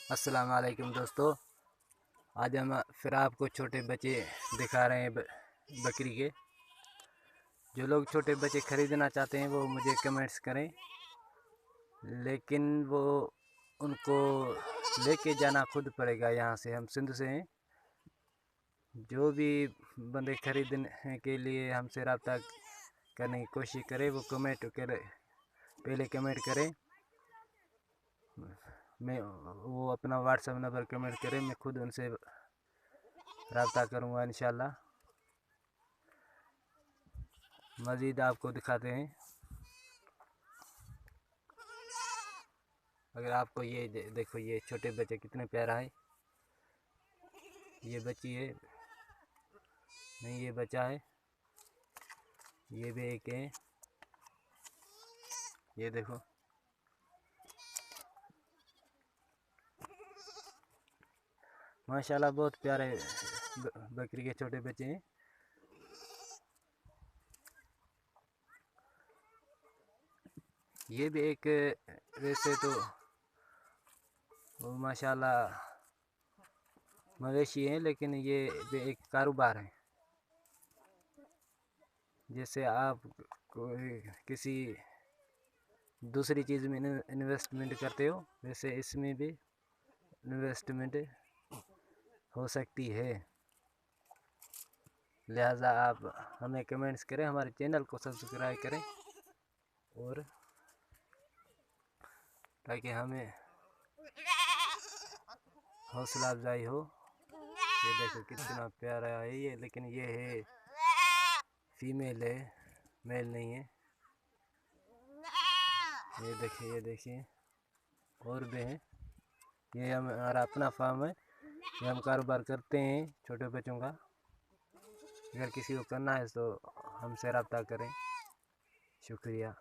अस्सलाम वालेकुम दोस्तों। आज हम फिर आपको छोटे बच्चे दिखा रहे हैं बकरी के। जो लोग छोटे बच्चे ख़रीदना चाहते हैं वो मुझे कमेंट्स करें, लेकिन वो उनको लेके जाना खुद पड़ेगा। यहाँ से हम सिंध से हैं। जो भी बंदे ख़रीदने के लिए हमसे रब्ता करने की कोशिश करें वो कमेंट करें, पहले कमेंट करें। मैं वो अपना व्हाट्सएप नंबर कमेंट करें, मैं खुद उनसे रब्ता करूँगा इंशाल्लाह। मज़ीद आपको दिखाते हैं। अगर आपको ये देखो, ये छोटे बच्चे कितने प्यारा है। ये बच्ची है, नहीं ये बच्चा है। ये भी एक है, ये देखो। माशाल्लाह बहुत प्यारे बकरी के छोटे बच्चे हैं। ये भी एक वैसे तो वो माशाल्लाह मवेशी है, लेकिन ये भी एक कारोबार है। जैसे आप कोई किसी दूसरी चीज़ में इन्वेस्टमेंट करते हो, वैसे इसमें भी इन्वेस्टमेंट हो सकती है। लिहाजा आप हमें कमेंट्स करें, हमारे चैनल को सब्सक्राइब करें, और ताकि हमें हौसला अफजाई हो। ये देखो कितना प्यारा है ये, लेकिन ये है फीमेल है, मेल नहीं है। ये देखिए, ये देखिए, और भी हैं। ये हमारा अपना फार्म है, ये हम कारोबार करते हैं छोटे बच्चों का। अगर किसी को करना है तो हमसे रब्ता करें। शुक्रिया।